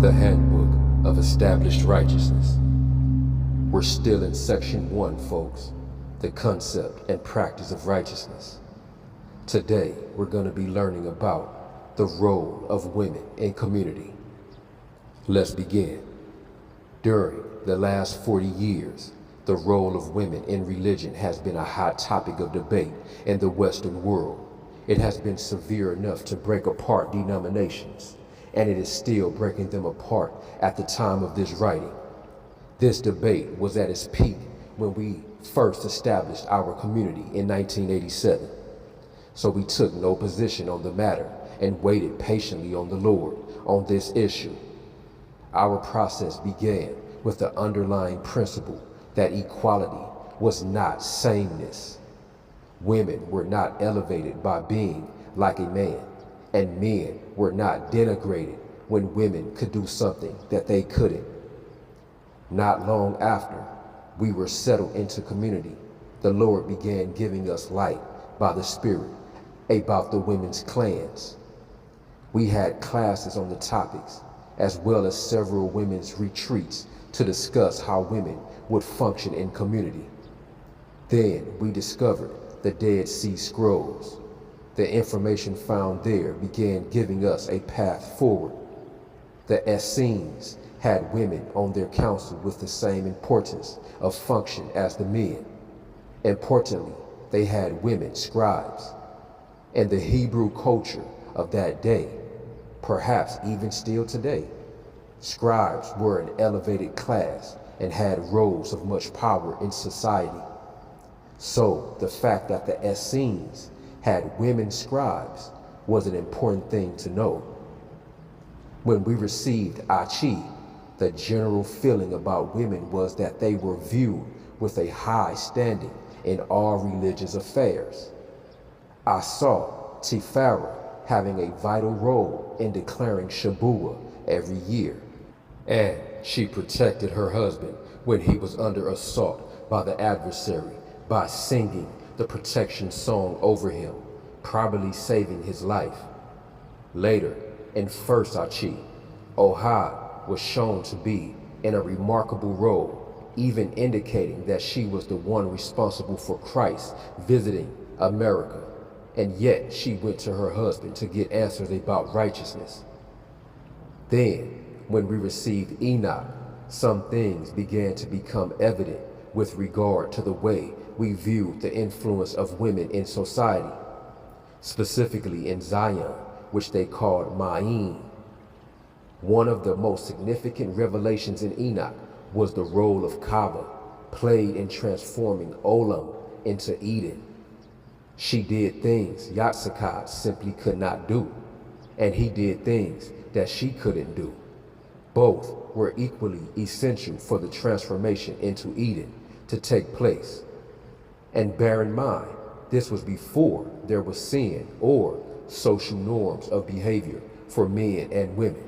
The Handbook of Established Righteousness. We're still in Section 1, folks, the concept and practice of righteousness. Today, we're going to be learning about the role of women in community. Let's begin. During the last 40 years, the role of women in religion has been a hot topic of debate in the Western world. It has been severe enough to break apart denominations, and it is still breaking them apart at the time of this writing. This debate was at its peak when we first established our community in 1987. So we took no position on the matter and waited patiently on the Lord on this issue. Our process began with the underlying principle that equality was not sameness. Women were not elevated by being like a man, and men were not denigrated when women could do something that they couldn't. Not long after we were settled into community, the Lord began giving us light by the Spirit about the women's clans. We had classes on the topics, as well as several women's retreats to discuss how women would function in community. Then we discovered the Dead Sea Scrolls. The information found there began giving us a path forward. The Essenes had women on their council with the same importance of function as the men. Importantly, they had women scribes. In the Hebrew culture of that day, perhaps even still today, scribes were an elevated class and had roles of much power in society. So the fact that the Essenes had women scribes was an important thing to know. When we received Achi, the general feeling about women was that they were viewed with a high standing in all religious affairs. I saw Tifara having a vital role in declaring Shabuah every year, and she protected her husband when he was under assault by the adversary by singing the protection song over him, probably saving his life. Later, in First Achi, Ohad was shown to be in a remarkable role, even indicating that she was the one responsible for Christ visiting America, and yet she went to her husband to get answers about righteousness. Then, when we received Enoch, some things began to become evident with regard to the way we viewed the influence of women in society, specifically in Zion, which they called Ma'in. One of the most significant revelations in Enoch was the role of Kaaba played in transforming Olam into Eden. She did things Yatsakad simply could not do, and he did things that she couldn't do. Both were equally essential for the transformation into Eden to take place. And bear in mind, this was before there was sin or social norms of behavior for men and women.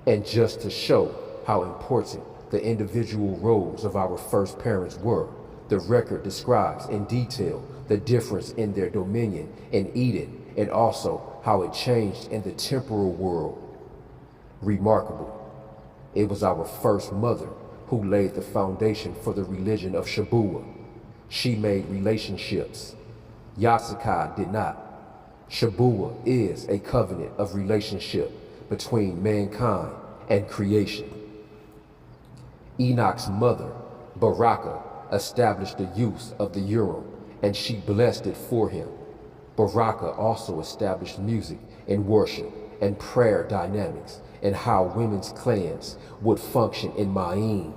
And just to show how important the individual roles of our first parents were, the record describes in detail the difference in their dominion in Eden and also how it changed in the temporal world. Remarkable. It was our first mother who laid the foundation for the religion of Shabuah. She made relationships. Yatsakad did not. Shabuah is a covenant of relationship between mankind and creation. Enoch's mother, Baraka, established the use of the Urim, and she blessed it for him. Baraka also established music and worship and prayer dynamics and how women's clans would function in Ma'in.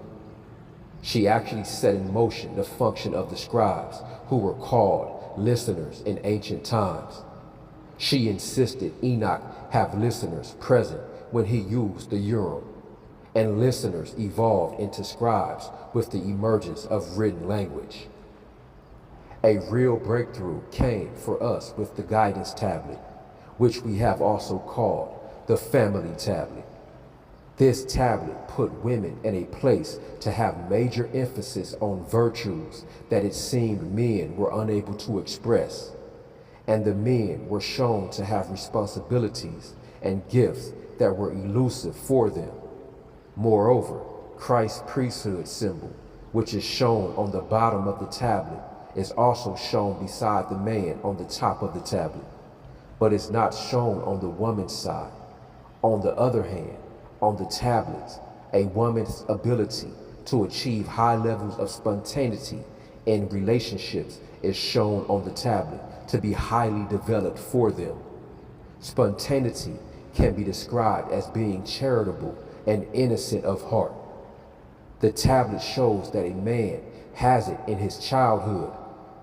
She actually set in motion the function of the scribes, who were called listeners in ancient times. She insisted Enoch have listeners present when he used the Urim, and listeners evolved into scribes with the emergence of written language. A real breakthrough came for us with the guidance tablet, which we have also called the family tablet. This tablet put women in a place to have major emphasis on virtues that it seemed men were unable to express, and the men were shown to have responsibilities and gifts that were elusive for them. Moreover, Christ's priesthood symbol, which is shown on the bottom of the tablet, is also shown beside the man on the top of the tablet, but is not shown on the woman's side. On the other hand, on the tablets, a woman's ability to achieve high levels of spontaneity in relationships is shown on the tablet to be highly developed for them. Spontaneity can be described as being charitable and innocent of heart. The tablet shows that a man has it in his childhood,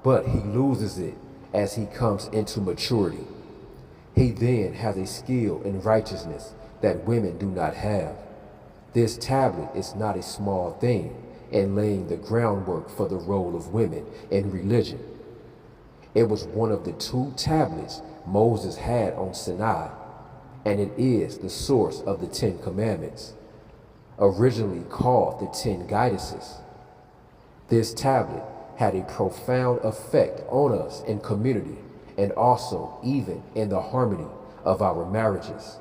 but he loses it as he comes into maturity. He then has a skill in righteousness that women do not have. This tablet is not a small thing in laying the groundwork for the role of women in religion. It was one of the 2 tablets Moses had on Sinai, and it is the source of the 10 Commandments, originally called the 10 Guidances. This tablet had a profound effect on us in community and also even in the harmony of our marriages.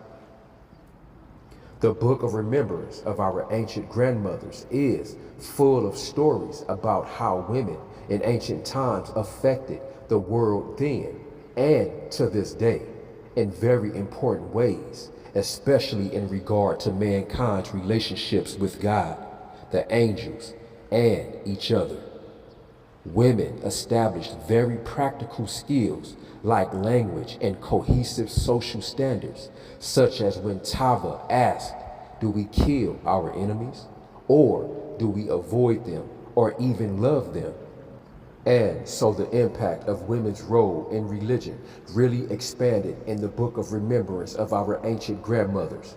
The Book of Remembrance of our ancient grandmothers is full of stories about how women in ancient times affected the world then and to this day in very important ways, especially in regard to mankind's relationships with God, the angels, and each other. Women established very practical skills like language and cohesive social standards, such as when Tava asked, "Do we kill our enemies? Or do we avoid them or even love them?" And so the impact of women's role in religion really expanded in the Book of Remembrance of our ancient grandmothers.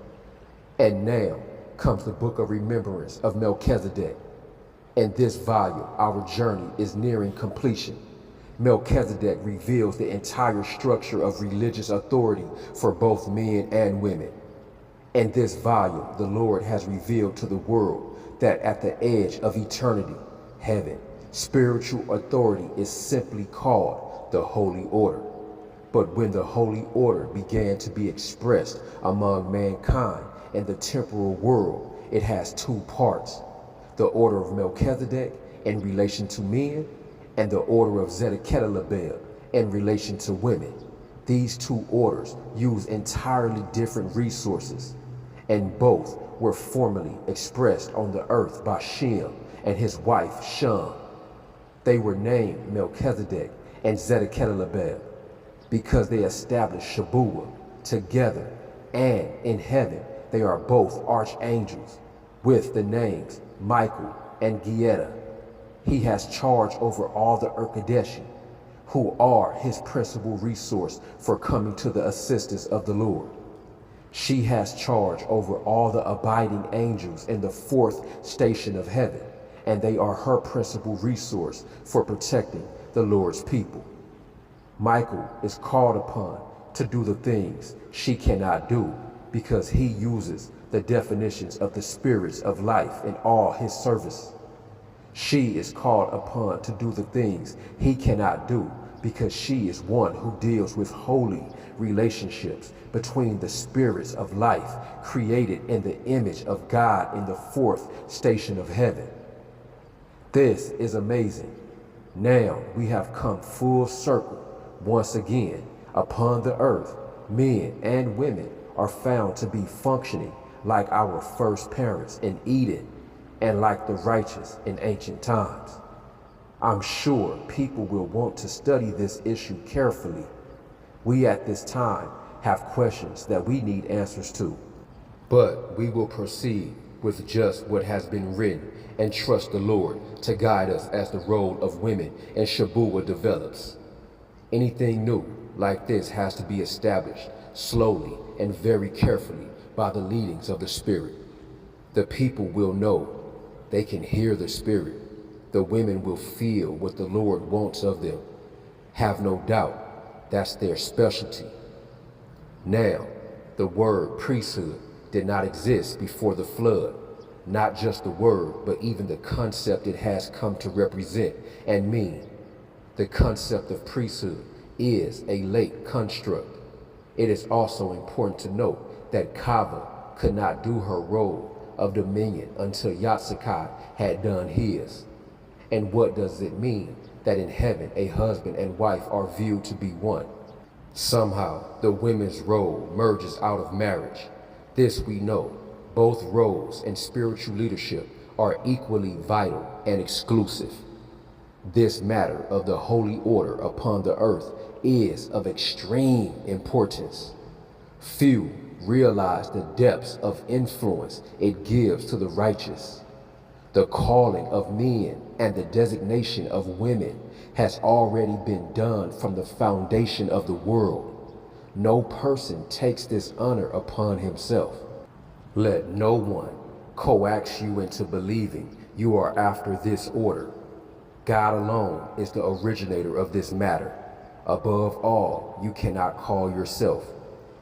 And now comes the Book of Remembrance of Melchizedek. In this volume, our journey is nearing completion. Melchizedek reveals the entire structure of religious authority for both men and women. In this volume, the Lord has revealed to the world that at the edge of eternity, heaven, spiritual authority is simply called the Holy Order. But when the Holy Order began to be expressed among mankind in the temporal world, it has 2 parts: the order of Melchizedek in relation to men, and the order of Zedekiah in relation to women. These 2 orders use entirely different resources, and both were formally expressed on the earth by Shem and his wife Shum. They were named Melchizedek and Zedekiah because they established Shabuah together, and in heaven they are both archangels with the names Michael and Gietta. He has charge over all the Urkadeshi, who are his principal resource for coming to the assistance of the Lord. She has charge over all the abiding angels in the 4th station of heaven, and they are her principal resource for protecting the Lord's people. Michael is called upon to do the things she cannot do because he uses the definitions of the spirits of life in all his service. She is called upon to do the things he cannot do because she is one who deals with holy relationships between the spirits of life created in the image of God in the 4th station of heaven. This is amazing. Now we have come full circle once again. Upon the earth, men and women are found to be functioning like our first parents in Eden and like the righteous in ancient times. I'm sure people will want to study this issue carefully. We at this time have questions that we need answers to. But we will proceed with just what has been written and trust the Lord to guide us as the role of women in Shabuah develops. Anything new like this has to be established slowly and very carefully by the leadings of the Spirit. The people will know. They can hear the Spirit. The women will feel what the Lord wants of them. Have no doubt, that's their specialty. Now, the word priesthood did not exist before the flood. Not just the word, but even the concept it has come to represent and mean. The concept of priesthood is a late construct. It is also important to note that Kava could not do her role of dominion until Yatsukai had done his. And what does it mean that in heaven a husband and wife are viewed to be one? Somehow the women's role merges out of marriage. This we know. Both roles in spiritual leadership are equally vital and exclusive. This matter of the holy order upon the earth is of extreme importance. Few realize the depths of influence it gives to the righteous. The calling of men and the designation of women has already been done from the foundation of the world. No person takes this honor upon himself. Let no one coax you into believing you are after this order. God alone is the originator of this matter. Above all, you cannot call yourself,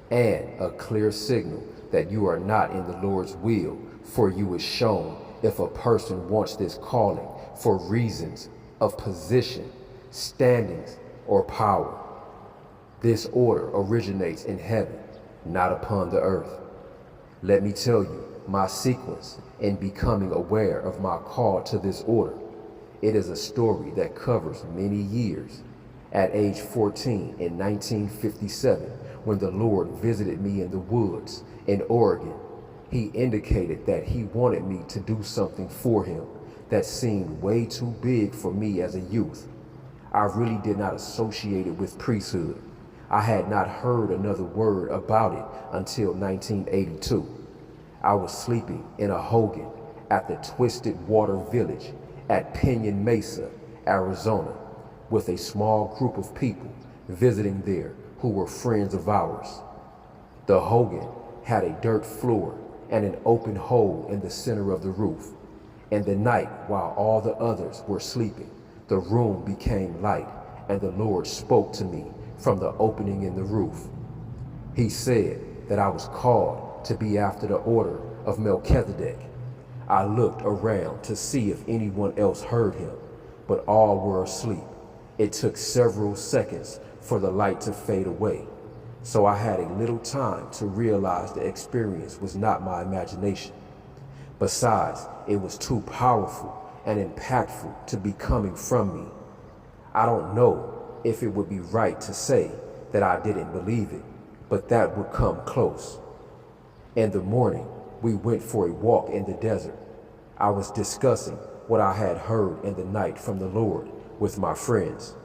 and a clear signal that you are not in the Lord's will for you is shown if a person wants this calling for reasons of position, standings, or power. This order originates in heaven, not upon the earth. Let me tell you my sequence in becoming aware of my call to this order. It is a story that covers many years. At age 14 in 1957, when the Lord visited me in the woods in Oregon, He indicated that He wanted me to do something for Him that seemed way too big for me as a youth. I really did not associate it with priesthood. I had not heard another word about it until 1982. I was sleeping in a hogan at the Twisted Water Village at Pinyon Mesa, Arizona, with a small group of people visiting there who were friends of ours. The hogan had a dirt floor and an open hole in the center of the roof. In the night, while all the others were sleeping, the room became light, and the Lord spoke to me from the opening in the roof. He said that I was called to be after the order of Melchizedek. I looked around to see if anyone else heard him, but all were asleep. It took several seconds for the light to fade away, so I had a little time to realize the experience was not my imagination. Besides, it was too powerful and impactful to be coming from me. I don't know if it would be right to say that I didn't believe it, but that would come close. In the morning, we went for a walk in the desert. I was discussing what I had heard in the night from the Lord with my friends.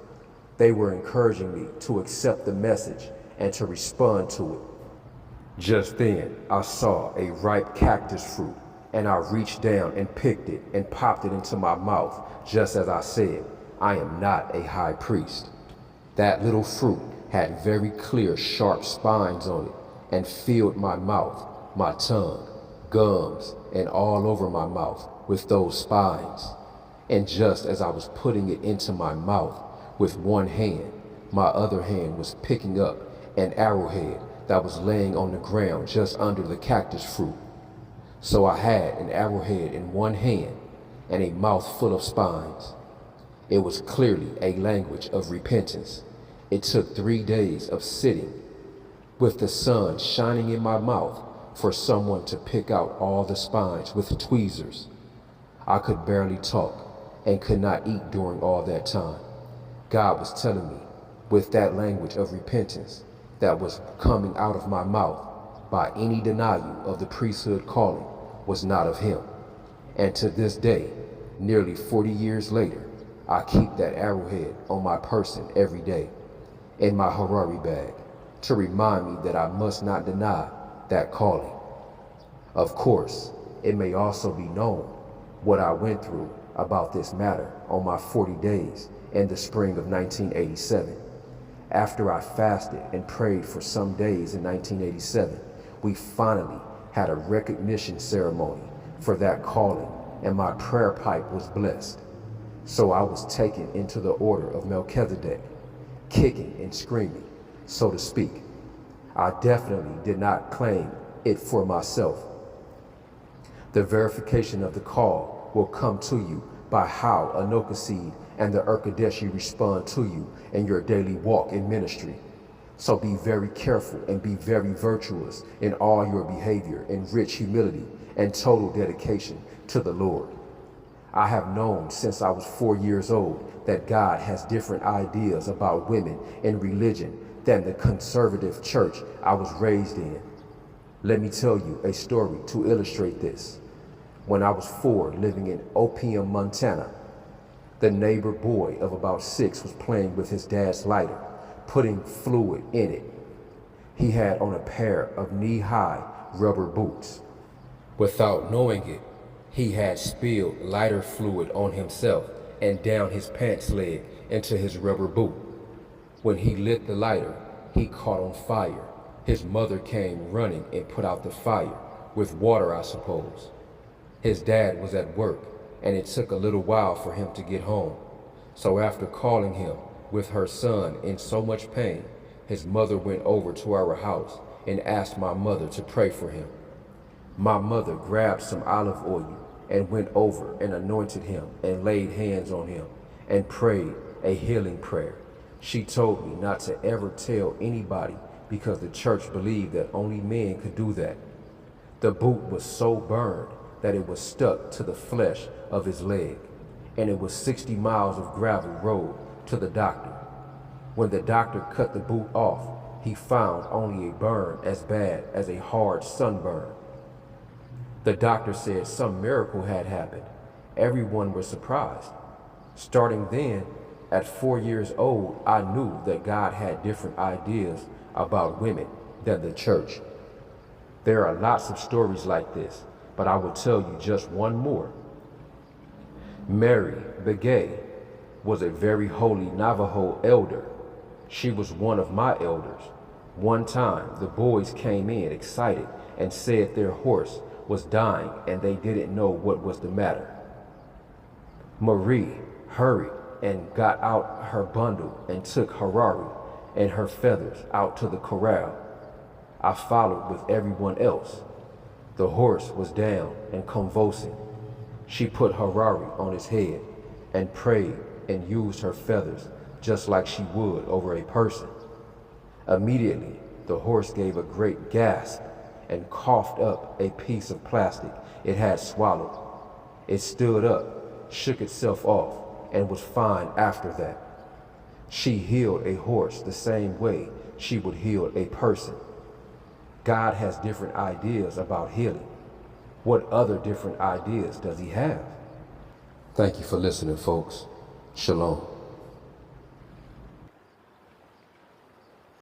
They were encouraging me to accept the message and to respond to it. Just then, I saw a ripe cactus fruit, and I reached down and picked it and popped it into my mouth, just as I said, I am not a high priest. That little fruit had very clear, sharp spines on it and filled my mouth, my tongue, gums, and all over my mouth with those spines. And just as I was putting it into my mouth with one hand, my other hand was picking up an arrowhead that was laying on the ground just under the cactus fruit. So I had an arrowhead in one hand and a mouth full of spines. It was clearly a language of repentance. It took 3 days of sitting with the sun shining in my mouth for someone to pick out all the spines with tweezers. I could barely talk and could not eat during all that time. God was telling me, with that language of repentance that was coming out of my mouth by any denial of the priesthood calling was not of Him. And to this day, nearly 40 years later, I keep that arrowhead on my person every day in my Harari bag to remind me that I must not deny that calling. Of course, it may also be known what I went through about this matter on my 40 days in the spring of 1987. After I fasted and prayed for some days in 1987, we finally had a recognition ceremony for that calling, and my prayer pipe was blessed. So I was taken into the order of Melchizedek, kicking and screaming, so to speak. I definitely did not claim it for myself. The verification of the call will come to you by how Anoka Seed and the Urkadeshi respond to you in your daily walk in ministry. So be very careful and be very virtuous in all your behavior, in rich humility and total dedication to the Lord. I have known since I was 4 years old that God has different ideas about women in religion than the conservative church I was raised in. Let me tell you a story to illustrate this. When I was 4, living in Opium, Montana, the neighbor boy of about 6 was playing with his dad's lighter, putting fluid in it. He had on a pair of knee-high rubber boots. Without knowing it, he had spilled lighter fluid on himself and down his pants leg into his rubber boot. When he lit the lighter, he caught on fire. His mother came running and put out the fire, with water, I suppose. His dad was at work, and it took a little while for him to get home. So after calling him with her son in so much pain, his mother went over to our house and asked my mother to pray for him. My mother grabbed some olive oil and went over and anointed him and laid hands on him and prayed a healing prayer. She told me not to ever tell anybody because the church believed that only men could do that. The boot was so burned that it was stuck to the flesh of his leg, and it was 60 miles of gravel road to the doctor. When the doctor cut the boot off, he found only a burn as bad as a hard sunburn. The doctor said some miracle had happened. Everyone was surprised. Starting then, at 4 years old, I knew that God had different ideas about women than the church. There are lots of stories like this, but I will tell you just one more. Mary Begay was a very holy Navajo elder. She was one of my elders. One time, the boys came in excited and said their horse was dying and they didn't know what was the matter. Marie hurried and got out her bundle and took Harari and her feathers out to the corral. I followed with everyone else. The horse was down and convulsing. She put Harari on his head and prayed and used her feathers just like she would over a person. Immediately, the horse gave a great gasp and coughed up a piece of plastic it had swallowed. It stood up, shook itself off, and was fine after that. She healed a horse the same way she would heal a person. God has different ideas about healing. What other different ideas does he have? Thank you for listening, folks. Shalom.